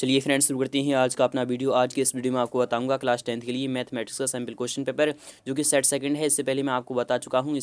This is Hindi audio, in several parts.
चलिए फ्रेंड्स शुरू करते हैं आज का अपना वीडियो। आज के इस वीडियो में आपको बताऊंगा क्लास 10th के लिए मैथमेटिक्स का सैम्पल क्वेश्चन पेपर जो कि सेट सेकंड है। इससे पहले मैं आपको बता चुका हूं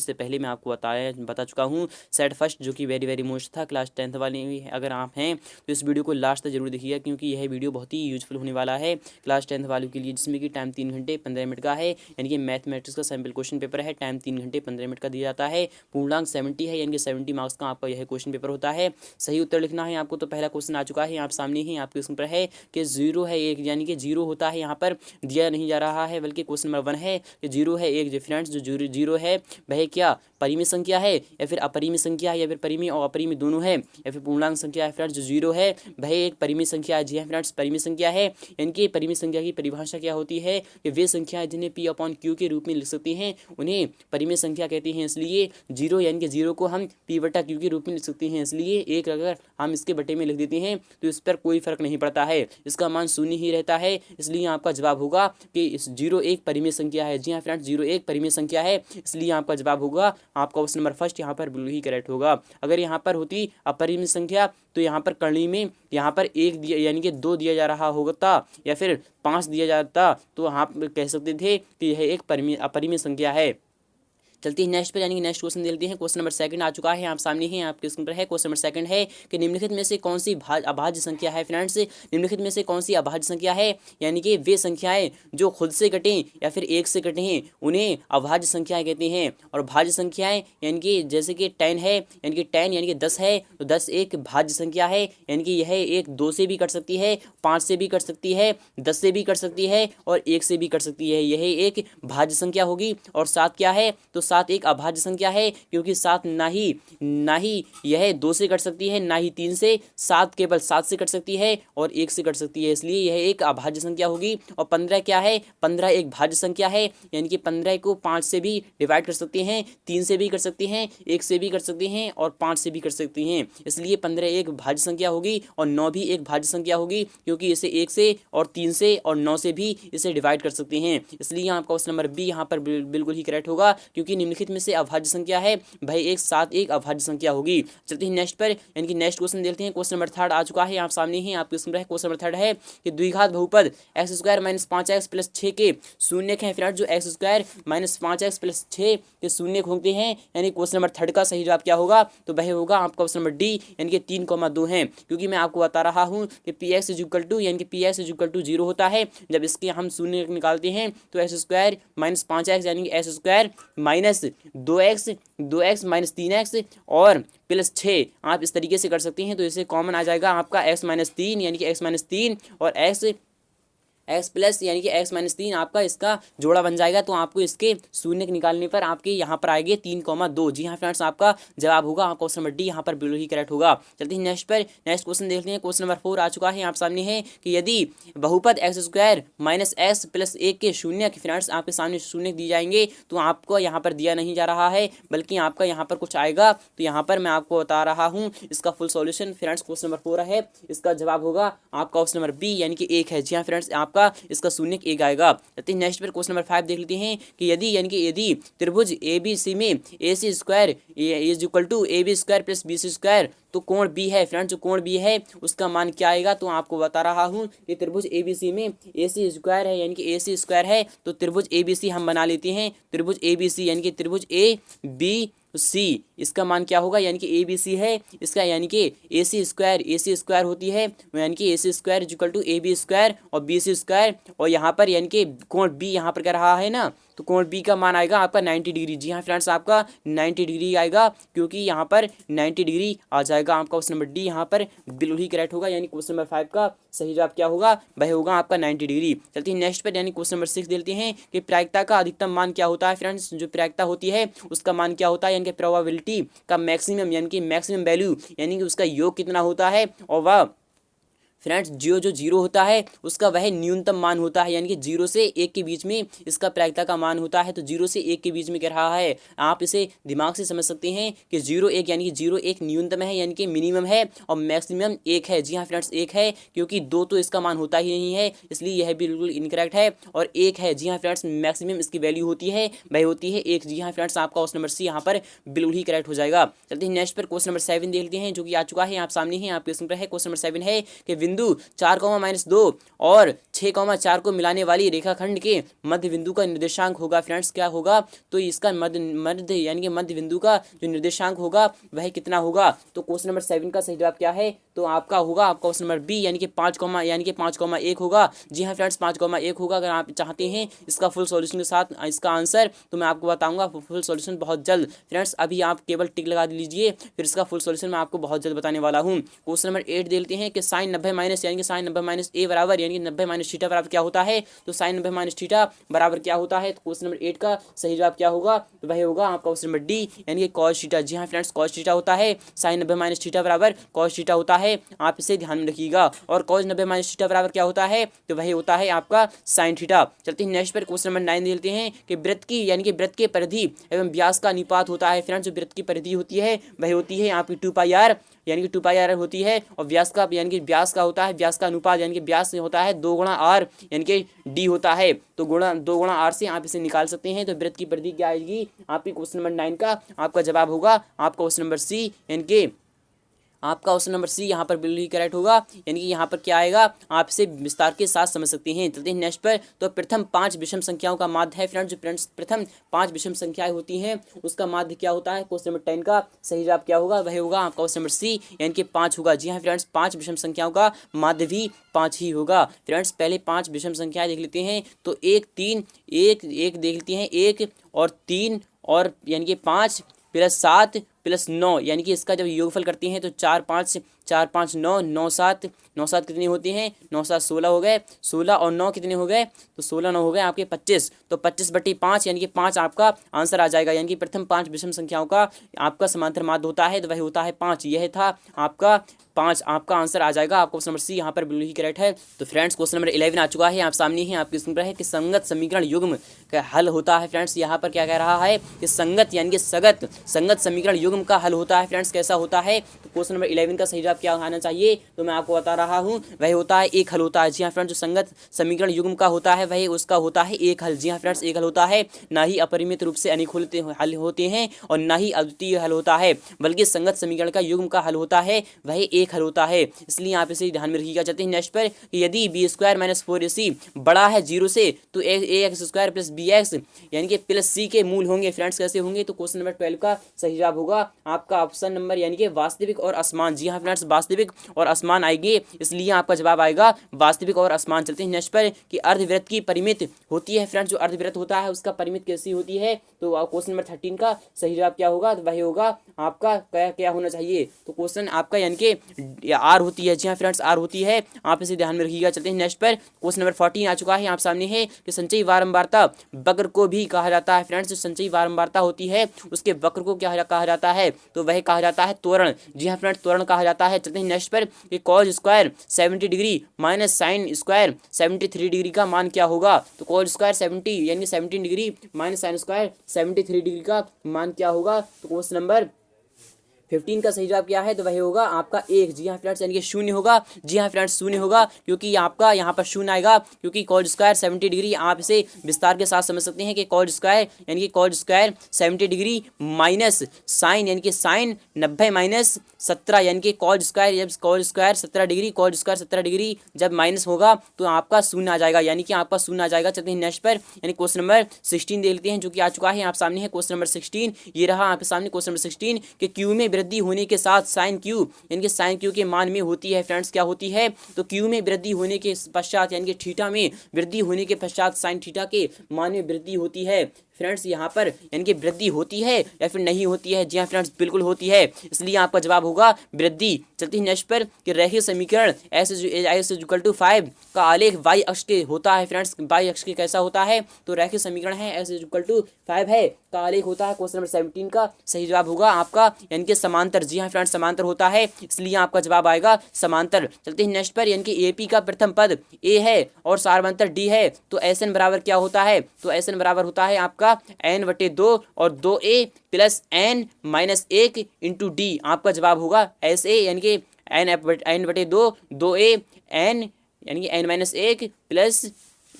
बता चुका हूं सेट फर्स्ट जो कि वेरी वेरी मोस्ट था क्लास 10th वाले। अगर आप हैं तो इस वीडियो को लास्ट तक जरूर देखिएगा क्योंकि यह वीडियो बहुत ही यूजफुल होने वाला है क्लास 10th वालों के लिए, जिसमें कि टाइम 3 घंटे 15 मिनट का है। यानी कि मैथमेटिक्स का सैम्पल क्वेश्चन पेपर है, टाइम 3 घंटे 15 मिनट का दिया जाता है। पूर्णांक 70 है, यानी कि 70 मार्क्स का आपका यह क्वेश्चन पेपर होता है। सही उत्तर लिखना है आपको। तो पहला क्वेश्चन आ चुका है आप सामने ही, आपके स्क्रीन पर है कि जीरो है एक, यानी कि जीरो होता है यहाँ पर दिया नहीं जा रहा है, बल्कि क्वेश्चन नंबर 1 है कि जीरो है एक। डिफरेंस जो जीरो है वह क्या परिमेय संख्या है या फिर अपरिमेय संख्या है, या फिर परिमेय और अपरिमेय दोनों है, या फिर पूर्णांक संख्या है। फ्रेंड्स जो जीरो है वह एक परिमेय संख्या है। जी हाँ फ्रेंड्स, परिमेय संख्या है। यानी कि परिमेय संख्या की परिभाषा क्या होती है कि वे संख्या जिन्हें P/Q के रूप में लिख सकते हैं उन्हें परिमेय संख्या कहते हैं। इसलिए जीरो यानी कि जीरो को हम P/Q के रूप में लिख सकते हैं। इसलिए एक अगर हम इसके बटे में लिख देते हैं तो इस पर कोई फर्क नहीं पड़ता है, इसका मान शून्य ही रहता है। इसलिए आपका जवाब होगा कि इस जीरो एक परिमेय संख्या है। जी हाँ फ्रेंड्स, जीरो एक परिमेय संख्या है, इसलिए आपका जवाब होगा आपका ऑप्शन नंबर फर्स्ट यहाँ पर बिल्कुल ही करेक्ट होगा। अगर यहाँ पर होती अपरिमेय संख्या तो यहाँ पर करनी में यहाँ पर एक दिया यानी कि 2 दिया जा रहा होता या फिर 5 दिया जाता तो आप कह सकते थे कि यह एक अपरिमेय संख्या है। चलती है नेक्स्ट पर, यानी कि नेक्स्ट क्वेश्चन देते हैं। क्वेश्चन नंबर 2 आ चुका है आप सामने ही, आपके स्क्रीन पर है। क्वेश्चन नंबर 2 है कि निम्नलिखित में से कौन सी अभाज्य संख्या है। फ्रेंड्स निम्नलिखित में से कौन सी अभाज्य संख्या है, यानी कि वे संख्याएं जो खुद से कटें या फिर एक से कटें उन्हें अभाज्य संख्याएं कहते हैं। और भाज्य संख्याएं यानी कि जैसे कि 10 है, यानी कि 10 यानी कि 10 है तो 10 एक भाज्य संख्या है। यानी कि यह एक 2 से भी कट सकती है, 5 से भी कट सकती है, 10 से भी कट सकती है और 1 से भी कट सकती है। यह एक भाज्य संख्या होगी। और 7 क्या है तो 7 एक अभाज्य संख्या है, क्योंकि 7 ना ही यह 2 से कट सकती है, ना ही 3 से, 7 केवल 7 से कट सकती है और 1 से कट सकती है, इसलिए यह एक अभाज्य संख्या होगी। और 15 क्या है, 15 एक भाज्य संख्या है। यानी कि 15 को 5 से भी डिवाइड कर सकते हैं, 3 से भी कर सकते हैं, 1 से भी कर सकते हैं और 5 से भी कर सकते हैं, इसलिए 15 एक भाज्य संख्या होगी। और 9 भी एक भाज्य संख्या होगी, क्योंकि इसे 1 से और 3 से और 9 से भी इसे डिवाइड कर सकते हैं। इसलिए आपका ऑप्शन नंबर बी यहाँ पर बिल्कुल ही करेक्ट होगा, क्योंकि निम्नलिखित में से अभाज्य संख्या है भाई एक 7 एक अभाज्य संख्या होगी। चलते हैं नेक्स्ट पर, यानी कि नेक्स्ट क्वेश्चन देखते हैं। क्वेश्चन नंबर 3 आ चुका है आप सामने ही, आपके स्क्रीन पर है। क्वेश्चन नंबर 3 है कि द्विघात बहुपद x² - 5x + 6 के शून्यक हैं। फ्रेंड्स जो x² - 5x + 6 के शून्यक होते हैं, यानी क्वेश्चन नंबर 3 का सही जवाब क्या होगा तो वह होगा आपका ऑप्शन नंबर डी, यानी कि 3,2 है। क्योंकि मैं आपको बता रहा हूँ कि px यानी कि px 0 होता है। जब इसके हम शून्य निकालते हैं तो x² - 5x यानी कि x² - 2x - 3x और +6 आप इस तरीके से कर सकते हैं। तो इसे कॉमन आ जाएगा आपका x - 3 यानी कि x - 3 और x प्लस यानी कि x - 3 आपका इसका जोड़ा बन जाएगा। तो आपको इसके शून्य निकालने पर आपके यहाँ पर आएंगे 3,2। जी हाँ फ्रेंड्स, आपका जवाब होगा आपका ऑप्शन नंबर डी यहाँ पर बिल्कुल ही करेक्ट होगा। चलते हैं नेक्स्ट पर, नेक्स्ट क्वेश्चन देखते हैं। क्वेश्चन नंबर 4 आ चुका है आप सामने है कि यदि बहुपद x² - x + 1 के शून्यक, फ्रेंड्स आपके सामने शून्य दिए जाएंगे तो आपको यहाँ पर दिया नहीं जा रहा है, बल्कि आपका यहाँ पर कुछ आएगा। तो यहाँ पर मैं आपको बता रहा हूँ इसका full solution. Friends question number 4 है, इसका जवाब होगा आपका ऑप्शन नंबर बी यानी कि 1 है। जी हाँ फ्रेंड्स, आपका इसका शून्य 1 आएगा। नेक्स्ट पर क्वेश्चन नंबर 5 देख लेते हैं कि यदि त्रिभुज ABC में AC² = AB² + BC² तो कोण B है। फ्रेंड्स जो कोण B है उसका मान क्या आएगा तो आपको बता रहा हूँ कि त्रिभुज ABC में AC² है, यानी कि AC² है तो त्रिभुज ABC हम बना लेते हैं। त्रिभुज ABC यानी कि त्रिभुज ABC, इसका मान क्या होगा, यानी कि ABC है इसका, यानी कि AC² होती है, यानी कि AC² = AB² और BC² और यहाँ पर यानी कि कोण B यहाँ पर क्या रहा है ना, तो कोण B का मान आएगा आपका 90 डिग्री। जी हाँ फ्रेंड्स, आपका 90 डिग्री आएगा, क्योंकि यहाँ पर 90 डिग्री आ जाएगा। आपका क्वेश्चन नंबर डी यहाँ पर बिल्कुल ही करेक्ट होगा, यानी क्वेश्चन नंबर 5 का सही जवाब क्या होगा वह होगा आपका 90 डिग्री। चलते हैं नेक्स्ट पर, यानी क्वेश्चन नंबर 6 देखते हैं कि प्रायिकता का अधिकतम मान क्या होता है। फ्रेंड्स जो प्रायिकता होती है उसका मान क्या होता है, यानी कि प्रोबेबिलिटी का मैक्सिमम, यानी कि मैक्सिमम वैल्यू, यानी कि उसका योग कितना होता है। और वह फ्रेंड्स जो 0 होता है उसका वह न्यूनतम मान होता है, यानी कि 0 से 1 के बीच में इसका प्रायिकता का मान होता है। तो 0 से 1 के बीच में कह रहा है, आप इसे दिमाग से समझ सकते हैं कि 0 1 यानी कि 0 1 न्यूनतम है, यानी कि मिनिमम है, और मैक्सिमम 1 है। जी हाँ फ्रेंड्स 1 है, क्योंकि 2 तो इसका मान होता ही नहीं है, इसलिए यह बिल्कुल इनकरेक्ट है। और 1 है, जी हाँ फ्रेंड्स मैक्सिमम इसकी वैल्यू होती है वह होती है 1। जी हाँ फ्रेंड्स, आपका ऑप्शन नंबर सी यहाँ पर बिल्कुल ही करेक्ट हो जाएगा। चलते हैं नेक्स्ट पर, क्वेश्चन नंबर 7 देख लेते हैं जो कि आ चुका है आप सामने ही, आपके स्क्रीन पर है। क्वेश्चन नंबर 7 है कि बिंदु 4,-2 और 6,4 को मिलाने वाली रेखाखंड के मध्य बिंदु का निर्देशांक होगा। फ्रेंड्स क्या होगा, तो इसका मध्य यानी कि मध्य बिंदु का जो निर्देशांक होगा वह कितना होगा। तो क्वेश्चन नंबर 7 का सही जवाब क्या है, तो आपका होगा आपका क्वेश्चन नंबर बी यानी कि 5,1 होगा। जी हाँ फ्रेंड्स 5,1 होगा। अगर आप चाहते हैं इसका फुल सॉल्यूशन के साथ इसका आंसर, तो मैं आपको बताऊंगा फुल सॉल्यूशन बहुत जल्द। फ्रेंड्स अभी आप केवल टिक लगा लीजिए, फिर इसका फुल सॉल्यूशन मैं आपको बहुत जल्द बताने वाला हूँ। क्वेश्चन नंबर 8 देते हैं कि साइन 90 माइनस यानी कि साइन 90 माइनस ए बराबर यानी कि 90 माइनस थीटा बराबर क्या होता है। तो साइन 90 माइनस थीटा बराबर क्या होता है। तो क्वेश्चन नंबर 8 का सही जवाब क्या होगा, तो वह होगा आपका क्वेश्चन नंबर डी यानी कि कॉस थीटा। जी हाँ फ्रेंड्स कॉस थीटा होता है, साइन 90 माइनस थीटा बराबर कॉस थीटा होता है, आप इसे ध्यान में रखिएगा। और कॉस 90 माइनस थीटा बराबर क्या होता है, तो वही होता है आपका साइन थीटा। चलते हैं नेक्स्ट पर क्वेश्चन नंबर 9 देते हैं कि वृत्त की यानी कि वृत्त के परिधि एवं व्यास का अनुपात होता है। फ्रेंड्स जो वृत्त की परिधि होती है वह होती है आपकी 2πr यानी कि 2πr होती है, और व्यास का यानी कि व्यास का होता है व्यास का अनुपात यानी कि व्यास होता है 2 गुणा r यानी कि d होता है। तो 2 गुणा r से आप इसे निकाल सकते हैं। तो वृत्त की परिधि क्या आएगी आपकी क्वेश्चन नंबर 9 का आपका जवाब होगा आपका क्वेश्चन नंबर सी यानी कि आपका क्वेश्चन नंबर सी यहाँ पर बिल्कुल ही करेक्ट होगा। यानी कि यहाँ पर क्या आएगा आप इसे विस्तार के साथ समझ सकते हैं। चलते हैं नेक्स्ट पर। तो प्रथम 5 विषम संख्याओं का माध्य है। फ्रेंड्स जो प्रथम 5 विषम संख्याएं होती हैं उसका माध्य क्या होता है। क्वेश्चन नंबर 10 का सही जवाब क्या होगा, वह होगा आपका क्वेश्चन नंबर सी यानी कि 5 होगा। जी हाँ फ्रेंड्स 5 विषम संख्याओं का माध्य भी 5 ही होगा। फ्रेंड्स पहले 5 विषम संख्याएं देख लेते हैं। तो 1 3 1 देख लेते हैं, 1 और 3 और यानी कि 5 प्लस 7 प्लस 9 यानी कि इसका जब योगफल करते हैं तो 4 5 9 9 7 9 7 कितने होते हैं, 9 7 16 हो गए, 16 और 9 कितने हो गए, तो 16 9 हो गए आपके 25। तो 25/5 यानी कि 5 आपका आंसर आ जाएगा। यानी कि प्रथम 5 विषम संख्याओं का आपका समांतर माध्य होता है तो वह होता है 5। यह था आपका 5, आपका आंसर आ जाएगा आपको क्वेश्चन नंबर सी यहाँ पर बिल्कुल ही करेक्ट है। तो फ्रेंड्स क्वेश्चन नंबर 11 आ चुका है, आप सामने ही आपकी स्क्रीन पर है कि संगत समीकरण युग्म का हल होता है। फ्रेंड्स यहाँ पर क्या कह रहा है कि संगत यानी कि संगत समीकरण युग्म का हल होता है। फ्रेंड्स कैसा होता है, तो क्वेश्चन नंबर 11 का सही जवाब क्या आना चाहिए, तो मैं आपको बता रहा हूँ वह होता है एक हल होता है। जी हाँ फ्रेंड्स जो संगत समीकरण युग्म का होता है वह उसका होता है एक हल। जी हाँ फ्रेंड्स एक हल होता है, ना ही अपरिमित रूप से अनेक हल होते हैं और ना ही अद्वितीय हल होता है, बल्कि संगत समीकरण का युग्म का हल होता है वह एक हल होता है। इसलिए आप इसे ध्यान में रखिएगा। चलते हैं नेक्स्ट पर कि यदि b² - 4ac बड़ा है 0 से तो ax² + bx यानी कि प्लस c के मूल होंगे। फ्रेंड्स कैसे होंगे, तो क्वेश्चन नंबर 12 का सही जवाब होगा आपका ऑप्शन नंबर यानी कि वास्तविक और असमान। जी हाँ फ्रेंड्स वास्तविक और असमान आएंगे, इसलिए आपका जवाब आएगा वास्तविक और असमान। चलते हैं नेक्स्ट पर कि अर्धवृत्त की परिमित होती है। फ्रेंड्स जो अर्धवृत्त होता है उसका परिमित कैसी होती है, तो क्वेश्चन नंबर 13 का सही जवाब क्या होगा, तो वही होगा आपका क्या होना चाहिए, तो क्वेश्चन आपका यानी कि आर होती है। जी हाँ फ्रेंड्स आर होती है, आप इसे ध्यान में रखिएगा। चलते हैं नेक्स्ट पर क्वेश्चन नंबर 14 आ चुका है आप सामने है कि संचयी बारंबारता वक्र को भी कहा जाता है। फ्रेंड्स जो संचयी बारंबारता होती है उसके वक्र को क्या कहा जाता है, तो वह कहा जाता है त्वरण। जी हाँ फ्रेंड्स त्वरण कहा जाता है। चलते हैं नेक्स्ट पर कि cos² 70 degree minus sin² 73 degree का मान क्या होगा, तो cos² 70 यानी कि 17 डिग्री माइनस sin² 73 डिग्री का मान क्या होगा, तो क्वेश्चन नंबर 15 का सही जवाब क्या है, तो वही होगा आपका 1। जी हाँ फ्रेंड्स यानी कि 0 होगा। जी हाँ फ्रेंड्स 0 होगा, क्योंकि आपका यहाँ पर 0 आएगा, क्योंकि cos² 70 डिग्री आप इसे विस्तार के साथ समझ सकते हैं कि cos² यानी कि cos² 70 डिग्री माइनस साइन यानी कि साइन 90 - 17 यानी कि cos² जब cos² 17 डिग्री cos² 17 डिग्री जब माइनस होगा तो आपका 0 आ जाएगा, यानी कि आपका 0 आ जाएगा। चलते हैं नेक्स्ट पर यानी क्वेश्चन नंबर 16 देख लेते हैं जो कि आ चुका है आप सामने है। क्वेश्चन नंबर 16 ये रहा आपके सामने क्वेश्चन नंबर 16 कि क्यू में वृद्धि होने के साथ साइन क्यू यानी कि साइन क्यू के मान में होती है। फ्रेंड्स क्या होती है, तो क्यू में वृद्धि होने के पश्चात यानी कि थीटा में वृद्धि होने के पश्चात साइन थीटा के मान में वृद्धि होती है। फ्रेंड्स यहाँ पर यानी कि वृद्धि होती है या फिर नहीं होती है, जी हाँ फ्रेंड्स बिल्कुल होती है, इसलिए आपका जवाब होगा वृद्धि। चलते हैं नेक्स्ट पर कि रैखिक समीकरण s=5 का आलेख y अक्ष के होता है। फ्रेंड्स y अक्ष के कैसा होता है, तो रैखिक समीकरण है s=5 है का आलेख होता है। क्वेश्चन नंबर 17 का सही जवाब होगा आपका यानी कि समांतर। जी हाँ फ्रेंड्स समांतर होता है, इसलिए आपका जवाब आएगा समांतर। चलते हैं नेक्स्ट पर यानी कि AP का प्रथम पद a है और सारवंतर d है, तो SN बराबर क्या होता है, तो SN बराबर होता है आपका n/2 और 2a plus n - 1 into d। आपका जवाब होगा SA यानी कि n/2 2a n यानी कि n - 1 प्लस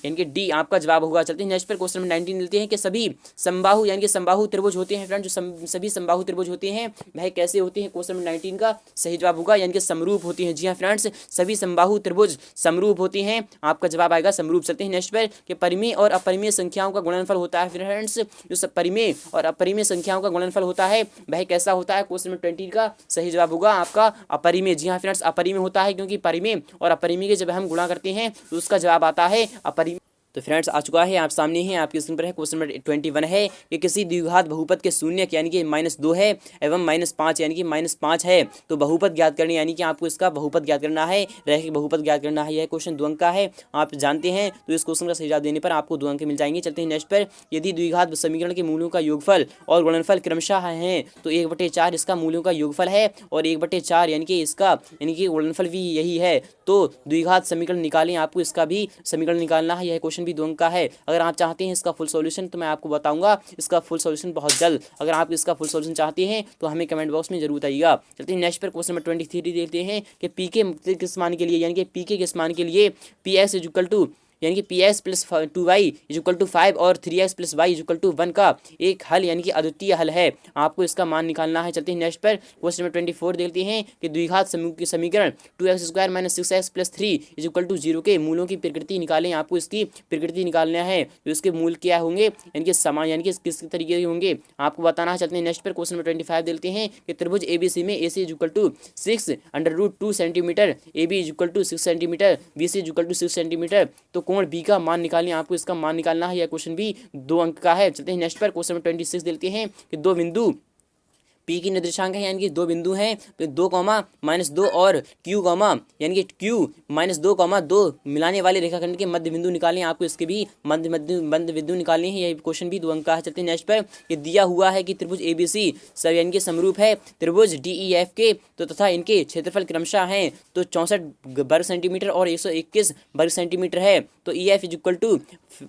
यानी कि डी आपका जवाब होगा। चलते हैं नेक्स्ट पर क्वेश्चन नंबर 19 लेते हैं कि सभी समबाहु यानी कि समबाहु त्रिभुज होते हैं फ्रेंड, जो सभी समबाहु त्रिभुज होते हैं वह कैसे होते हैं। क्वेश्चन नंबर 19 का सही जवाब होगा यानी कि समरूप होती हैं। जी हाँ फ्रेंड्स, सभी समबाहु त्रिभुज समरूप होती हैं, आपका जवाब आएगा समरूप। चलते हैं नेक्स्ट पर कि परिमेय और अपरिमेय संख्याओं का गुणनफल होता है फ्रेंड्स, जो परिमेय और अपरिमेय संख्याओं का गुणनफल होता है वह कैसा होता है। क्वेश्चन नंबर 20 का सही जवाब होगा आपका अपरिमेय। जी हाँ फ्रेंड्स, अपरिमेय होता है क्योंकि परिमेय और अपरिमेय के जब हम गुणा करते हैं तो उसका जवाब आता है अपरिमेय। तो फ्रेंड्स आ चुका है, आप सामने है, आपके स्क्रीन पर है। क्वेश्चन नंबर 21 है कि किसी द्विघात बहुपद के शून्य यानी कि -2 है एवं -5 यानी कि -5 है तो बहुपद ज्ञात करने, यानी कि आपको इसका बहुपद ज्ञात करना है, रैखिक बहुपद ज्ञात करना है। यह क्वेश्चन 2 अंक का है, आप जानते हैं, तो इस क्वेश्चन का सही जवाब देने पर आपको 2 अंक मिल जाएंगे। चलते हैं नेक्स्ट पर, यदि द्विघात समीकरण के मूल्यों का योगफल और गुणनफल क्रमशः है तो 1/4 इसका मूल्यों का योगफल है और 1/4 यानी कि इसका गुणनफल भी यही है। तो द्विघात समीकरण निकालें, आपको इसका भी समीकरण निकालना है। यह क्वेश्चन भी 2 अंक का है। अगर आप चाहते हैं इसका फुल सॉल्यूशन तो मैं आपको बताऊंगा इसका फुल सॉल्यूशन बहुत जल्द। अगर आप इसका फुल सॉल्यूशन चाहते हैं तो हमें कमेंट बॉक्स में जरूर बताइएगा। चलते हैं नेक्स्ट पर क्वेश्चन नंबर 23 देखते हैं कि पी के किस मान के लिए, यानी कि पी के किस मान के लिए पी एक्स इक्वल टू यानी कि px plus 2y equal to 5 और 3x plus y equal to 1 का एक हल यानी कि अद्वितीय हल है, आपको इसका मान निकालना है। चलते हैं नेक्स्ट पर क्वेश्चन नंबर 24 देखते हैं कि द्विघात समीकरण 2x² - 6x plus 3 equal to 0 के मूलों की प्रकृति निकालें, आपको इसकी प्रकृति निकालना है। तो इसके मूल क्या होंगे, यानी कि समान, यानी कि किस तरीके के होंगे आपको बताना है। चलते हैं नेक्स्ट पर क्वेश्चन नंबर 25 देखते हैं कि त्रिभुज ABC में AC equal to 6√2 centimetre, AB equal to 6 centimetre, BC equal to 6 centimetre, तो कोण बी का मान निकालें, आपको इसका मान निकालना है। यह क्वेश्चन भी 2 अंक का है। चलते हैं नेक्स्ट पर क्वेश्चन नंबर 26 देखते हैं कि 2 बिंदु पी की निर्देशांक है, यानी कि 2 बिंदु हैं, तो 2, -2 और Q, यानी कि Q -2, 2 मिलाने वाले रेखाखंड के मध्य बिंदु निकालें, आपको इसके भी मध्य बिंदु निकालने हैं। यह क्वेश्चन भी 2 अंक का है। चलते हैं नेक्स्ट पर, ये दिया हुआ है कि त्रिभुज ABC सब यानी कि समरूप है त्रिभुज DEF के, तो तथा इनके क्षेत्रफल क्रमशः हैं तो 64 वर्ग सेंटीमीटर और 121 वर्ग सेंटीमीटर है, तो EF इक्वल टू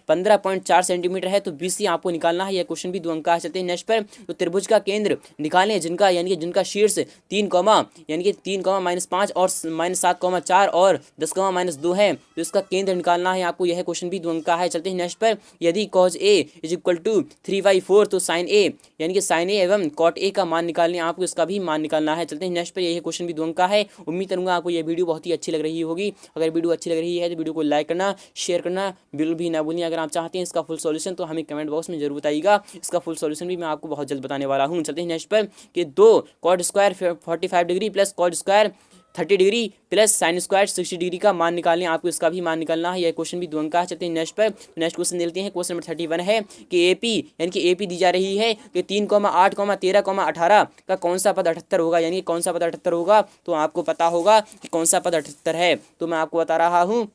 15.4 सेंटीमीटर है, तो BC आपको निकालना है। यह क्वेश्चन भी 2 अंक का है। चलते हैं नेक्स्ट पर, तो त्रिभुज का केंद्र निकालें जिनका यानी कि जिनका शीर्ष 3, यानी कि 3, -5 और -7, और 10, -2 है, तो इसका केंद्र निकालना है आपको। यह क्वेश्चन भी 2 अंक का है। चलते हैं नेक्स्ट पर, यदि cos A इक्वल टू 3/4 तो sin A यानी कि sin A एवं cot A का मान निकालने, आपको इसका भी मान निकालना है। चलते हैं नेक्स्ट पर, यह क्वेश्चन भी 2 अंक का है। उम्मीद करूंगा आपको यह वीडियो बहुत ही अच्छी लग रही होगी। अगर वीडियो अच्छी लग रही है तो वीडियो को लाइक करना, शेयर करना बिल्कुल भी ना भूलिए। अगर आप चाहते हैं इसका फुल सॉल्यूशन तो हमें कमेंट बॉक्स में जरूर बताइएगा, इसका फुल सॉल्यूशन भी मैं आपको बहुत जल्द बताने वाला हूँ। चलते हैं नेक्स्ट पर, कि 2 cot square 45 degree plus cot square 30 degree plus sine square 60 degree का मान निकालें, आपको इसका भी मान निकालना है। यह क्वेश्चन भी 2 अंक का है। चलते हैं नेक्स्ट पर, नेक्स्ट क्वेश्चन देखते हैं। क्वेश्चन नंबर 31 है कि AP यानी कि AP दी जा रही है कि 3, 8, 13, 18 का कौन सा पद 78 होगा, यानी कि कौन सा पद 78 होगा, तो आपको पता होगा कि कौन सा पद 78 है। तो मैं आपको बता रहा हूँ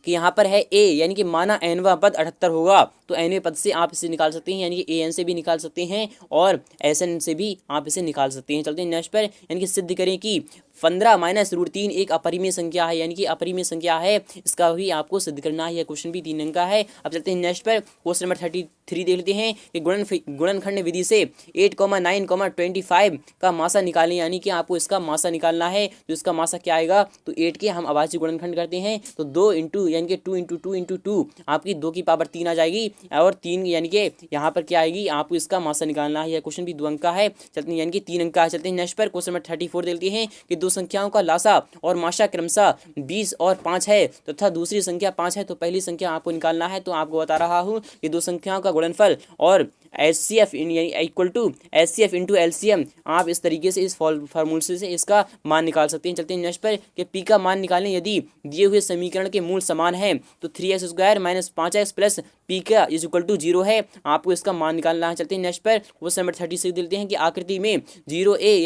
कि यहाँ पर है A यानी कि माना nवां पद 78 होगा, तो nवें पद से आप इसे निकाल सकते हैं, यानी कि AN से भी निकाल सकते हैं और SN से भी आप इसे निकाल सकते हैं। चलते हैं नेक्स्ट पर, यानी कि सिद्ध करें कि 15 - √3 एक अपरिमेय संख्या है, यानी कि अपरिमेय संख्या है, इसका भी आपको सिद्ध करना है। यह क्वेश्चन भी 3 अंक का है। अब चलते हैं नेक्स्ट पर, क्वेश्चन नंबर 33 देख लेते हैं कि गुणनखंड विधि से 8, 9, 25 का मासा निकालें, यानी कि आपको इसका मासा निकालना है। तो इसका मासा क्या आएगा, तो 8 के हम अभाज्य गुणनखंड करते हैं तो 2 इंटू यानी कि 2 इंटू 2 इंटू 2 आपकी 2 की पावर 3 आ जाएगी, और 3 यानी कि यहाँ पर क्या आएगी, आपको इसका मासा निकालना है। यह क्वेश्चन भी 2 अंक का है। चलते हैं यानी कि 3 अंक का है। चलते हैं नेक्स्ट पर, क्वेश्चन नंबर 34 देखते हैं कि 2 संख्याओं का लासा और माशा क्रमशः 20 और 5 है तथा दूसरी संख्या 5 है, तो पहली संख्या आपको निकालना है। तो आपको बता रहा हूँ कि 2 संख्याओं का गुणनफल और HCF equal to HCF into LCM, आप इस तरीके से इस फार्मूले से इसका मान निकाल सकते हैं। चलते हैं नेक्स्ट पर, कि P का मान निकालें यदि दिए हुए समीकरण के मूल समान है तो 3x² - 5x प्लस P का इक्वल टू 0 है, आपको इसका मान निकालना है। चलते हैं नेक्स्ट पर, क्वेश्चन नंबर 36 देखते हैं कि आकृति में 0A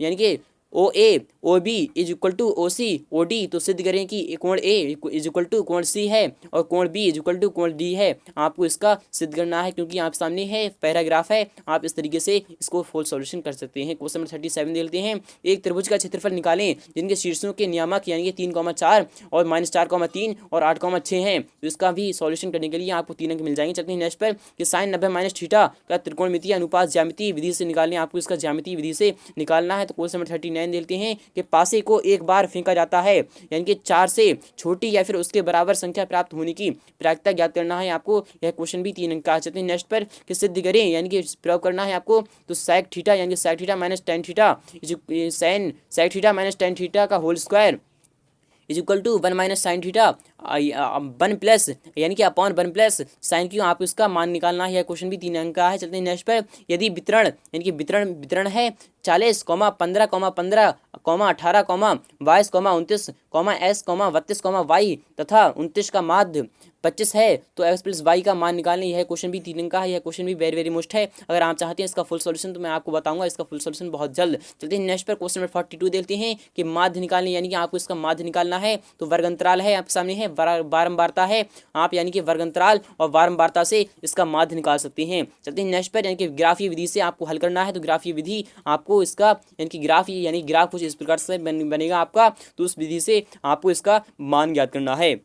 यानी कि OA OB is equal to OC OD, तो सिद्ध करें कि कोण A इज इक्वल टू कोण C है और कोण B इज इक्वल टू कोण D है, आपको इसका सिद्ध करना है। क्योंकि आप सामने है पैराग्राफ है, आप इस तरीके से इसको फुल सॉल्यूशन कर सकते हैं। क्वेश्चन नंबर 37 देखते हैं, एक त्रिभुज का क्षेत्रफल निकालें जिनके शीर्षों के नियामक यानी कि 3, 4 और -4, 3 और 8, 6 हैं, तो इसका भी सॉल्यूशन करने के लिए आपको 3 अंक मिल जाएंगे। चलते हैं नेक्स्ट पर, कि sin 90 - थीटा का त्रिकोणमितीय अनुपात ज्यामितीय विधि से निकालें, आपको इसका ज्यामितीय विधि से निकालना है। तो क्वेश्चन नंबर 39 49 देते हैं कि पासे को एक बार फेंका जाता है, यानी कि 4 से छोटी या फिर उसके बराबर संख्या प्राप्त होने की प्रायिकता ज्ञात करना है आपको। यह क्वेश्चन भी 3 अंक का। चलते हैं नेक्स्ट पर कि सिद्ध करें, यानी कि प्रयोग करना है आपको। तो sec थीटा यानी कि sec theta minus tan theta sin sec theta minus tan theta का whole square is equal to 1 minus sine theta 1 plus यानी कि अपॉन 1 प्लस साइन क्यू, आप इसका मान निकालना है। यह क्वेश्चन भी 3 अंक का है। चलते हैं नेक्स्ट पर। यदि वितरण यानी कि वितरण है 40, 15, 15, 18, 22, 29, S, 32, y तथा 29 का माध्य 25 है तो x प्लस वाई का मान निकालने। यह क्वेश्चन भी 3 अंक का है। यह क्वेश्चन भी वेरी वेरी मोस्ट है। अगर आप चाहते हैं इसका फुल सॉल्यूशन तो मैं आपको बताऊंगा इसका फुल सॉल्यूशन बहुत जल्द। चलते हैं नेक्स्ट पर। क्वेश्चन नंबर 42 देखते हैं कि माध्य निकालने, यानी कि आपको इसका माध्य निकालना है। तो वर्गंतराल है आपके सामने है, बारंबारता है, आप यानी कि वर्गंतराल और बारंबारता से इसका माध्य निकाल सकते हैं। चलते हैं नेक्स्ट पर, यानी कि ग्राफीय विधि से आपको हल करना है। तो ग्राफीय विधि आपको इसका यानी कि ग्राफ कुछ इस प्रकार से बनेगा आपका। तो उस विधि से आपको इसका मान ज्ञात करना है।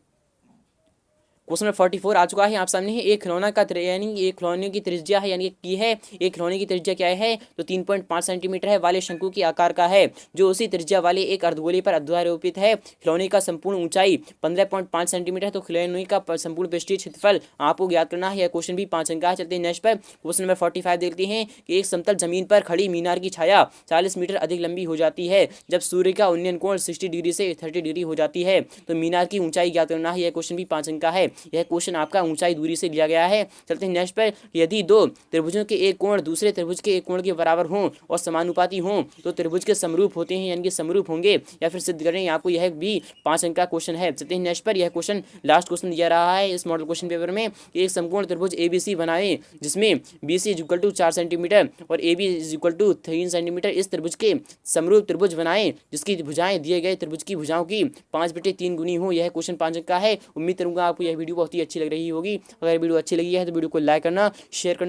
क्वेश्चन नंबर 44 आ चुका है आप सामने है। एक खिलौना का यानी एक खिलौने की त्रिज्या है, यानी कि है एक खिलौने की त्रिज्या क्या है तो 3.5 सेंटीमीटर है, वाले शंकु के आकार का है, जो उसी त्रिज्या वाले एक अर्धगोले पर अध्यारोपित है। खिलौने का संपूर्ण ऊंचाई 15.5 सेंटीमीटर है। तो खिलौने का संपूर्ण पृष्ठीय क्षेत्रफल आपको ज्ञात करना है। यह क्वेश्चन भी 5 अंक का है। चलते हैं नेक्स्ट पर। क्वेश्चन नंबर 45 देखते हैं कि एक समतल जमीन पर खड़ी मीनार की छाया 40 मीटर अधिक लंबी हो जाती है जब सूर्य का उन्नयन कोण 60 डिग्री से 30 डिग्री हो जाती है। तो मीनार की ऊंचाई ज्ञात करना है। यह क्वेश्चन भी 5 अंक का है। यह क्वेश्चन आपका ऊंचाई दूरी से लिया गया है। चलते हैं नेक्स्ट पर। यदि दो त्रिभुजों के एक कोण दूसरे त्रिभुज के एक कोण के बराबर हों और समानुपाती हों तो त्रिभुज के समरूप होते हैं, यानी कि समरूप होंगे या फिर सिद्ध करें। आपको यह भी 5 अंक का क्वेश्चन है। चलते हैं नेक्स्ट पर। यह क्वेश्चन लास्ट क्वेश्चन दिया रहा है इस मॉडल क्वेश्चन पेपर में। एक समकोण त्रिभुज ABC बनाए जिसमें BC is equal to 4 centimetre और AB is equal to 3 centimetre. इस त्रिभुज के समरूप त्रिभुज बनाए जिसकी भुजाएं दिए गए त्रिभुज की भुजाओं की 5/3 गुनी हो। यह क्वेश्चन 5 अंक का है। उम्मीद करूंगा आपको यह वीडियो बहुत ही अच्छी लग रही होगी। अगर वीडियो अच्छी लगी है तो वीडियो को लाइक करना, शेयर करना।